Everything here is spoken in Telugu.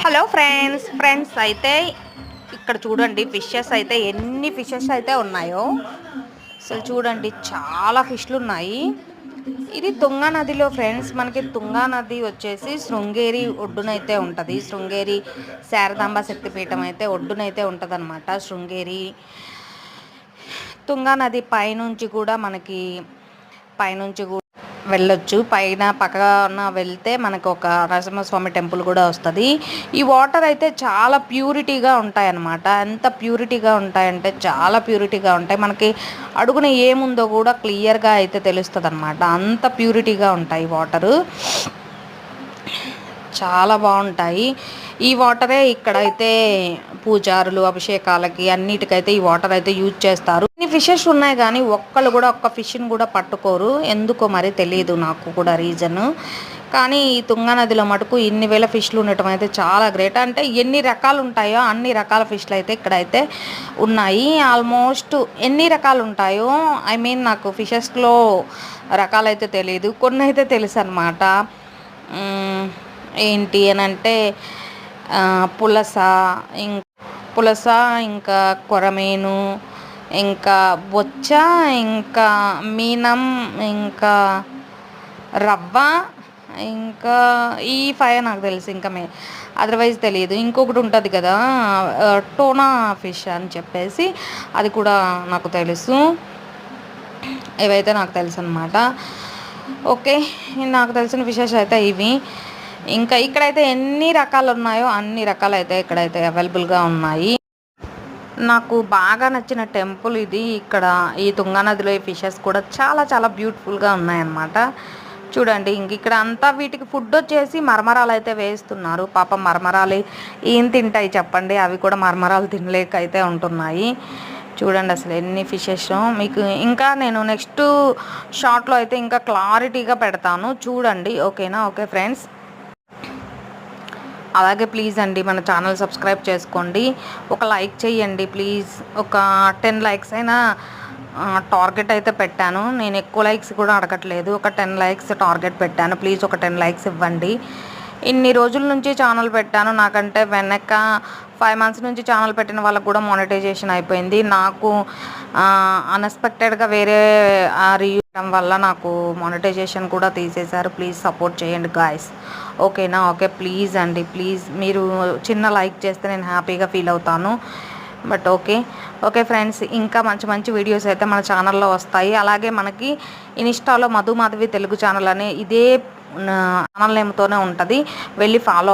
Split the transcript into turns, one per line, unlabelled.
హలో ఫ్రెండ్స్ అయితే ఇక్కడ చూడండి ఫిషెస్ అయితే ఎన్ని ఫిషెస్ అయితే ఉన్నాయో అసలు చూడండి చాలా ఫిష్లు ఉన్నాయి. ఇది తుంగా నదిలో ఫ్రెండ్స్, మనకి తుంగా నది వచ్చేసి శృంగేరి ఒడ్డునైతే ఉంటుంది. శృంగేరి శారదాంబ శక్తిపీఠం అయితే ఒడ్డునైతే ఉంటుంది అనమాట. శృంగేరి తుంగా నది పైనుంచి కూడా మనకి పైనుంచి వెళ్ళొచ్చు. పైన పక్కన వెళ్తే మనకు ఒక నరసింహస్వామి టెంపుల్ కూడా వస్తుంది. ఈ వాటర్ అయితే చాలా ప్యూరిటీగా ఉంటాయన్నమాట. ఎంత ప్యూరిటీగా ఉంటాయంటే చాలా ప్యూరిటీగా ఉంటాయి. మనకి అడుగున ఏముందో కూడా క్లియర్గా అయితే తెలుస్తుంది అనమాట. అంత ప్యూరిటీగా ఉంటాయి వాటరు, చాలా బాగుంటాయి. ఈ వాటరే ఇక్కడైతే పూజారులు అభిషేకాలకి అన్నిటికైతే ఈ వాటర్ అయితే యూజ్ చేస్తారు. ఇన్ని ఫిషెస్ ఉన్నాయి కానీ ఒక్కళ్ళు కూడా ఒక్క ఫిష్ని కూడా పట్టుకోరు. ఎందుకో మరి తెలియదు నాకు కూడా రీజన్. కానీ ఈ తుంగా నదిలో మటుకు ఇన్ని వేల ఫిష్లు ఉండటం అయితే చాలా గ్రేట్. అంటే ఎన్ని రకాలు ఉంటాయో అన్ని రకాల ఫిష్లు అయితే ఇక్కడైతే ఉన్నాయి. ఆల్మోస్ట్ ఎన్ని రకాలు ఉంటాయో నాకు ఫిషెస్లో రకాలైతే తెలియదు, కొన్ని అయితే తెలుసు అనమాట. ఏంటి అని అంటే పులస, ఇంకా కొరమేను, ఇంకా బొచ్చ, ఇంకా మీనం, ఇంకా రవ్వ, ఇంకా ఈ 5 నాకు తెలుసు. ఇంకా అదర్వైజ్ తెలియదు. ఇంకొకటి ఉంటుంది కదా టోనా ఫిష్ అని చెప్పేసి, అది కూడా నాకు తెలుసు. ఇవైతే నాకు తెలుసు అనమాట. ఓకే, నాకు తెలిసిన ఫిషెస్ అయితే ఇవి. ఇంకా ఇక్కడైతే ఎన్ని రకాలు ఉన్నాయో అన్ని రకాలు అయితే ఇక్కడైతే అవైలబుల్గా ఉన్నాయి. నాకు బాగా నచ్చిన టెంపుల్ ఇది. ఇక్కడ ఈ తుంగా నదిలో ఈ ఫిషెస్ కూడా చాలా చాలా బ్యూటిఫుల్గా ఉన్నాయన్నమాట. చూడండి, ఇంక ఇక్కడ అంతా వీటికి ఫుడ్ వచ్చేసి మరమరాలు అయితే వేస్తున్నారు. పాపం మరమరాలు ఏం తింటాయి చెప్పండి, అవి కూడా మరమరాలు తినలేక అయితే ఉంటున్నాయి. చూడండి అసలు ఎన్ని ఫిషెస్. మీకు ఇంకా నేను నెక్స్ట్ షార్ట్లో అయితే ఇంకా క్లారిటీగా పెడతాను, చూడండి. ఓకేనా? ఓకే ఫ్రెండ్స్, అలాగే ప్లీజ్ అండి మన ఛానల్ సబ్స్క్రైబ్ చేసుకోండి, ఒక లైక్ చేయండి ప్లీజ్. ఒక 10 లైక్స్ అయినా టార్గెట్ అయితే పెట్టాను. నేను ఎక్కువ లైక్స్ కూడా అడగట్లేదు, ఒక 10 లైక్స్ టార్గెట్ పెట్టాను. ప్లీజ్ ఒక 10 లైక్స్ ఇవ్వండి. ఇన్ని రోజుల నుంచి ఛానల్ పెట్టాను, నాకంటే వెనక 5 మంత్స్ నుంచి ఛానల్ పెట్టిన వాళ్ళకు కూడా మానిటైజేషన్ అయిపోయింది. నాకు అన్ఎక్స్పెక్టెడ్గా వేరే రీయడం వల్ల నాకు మానిటైజేషన్ కూడా తీసేశారు. ప్లీజ్ సపోర్ట్ చేయండి గాయస్. ఓకేనా? ఓకే, ప్లీజ్ అండి, ప్లీజ్. మీరు చిన్న లైక్ చేస్తే నేను హ్యాపీగా ఫీల్ అవుతాను. బట్ ఓకే ఫ్రెండ్స్, ఇంకా మంచి మంచి వీడియోస్ అయితే మన ఛానల్లో వస్తాయి. అలాగే మనకి ఇన్స్టాలో మధు మాధవి తెలుగు ఛానల్ అనే ఇదే ఛానల్ నేమ్తోనే ఉంటుంది, వెళ్ళి ఫాలో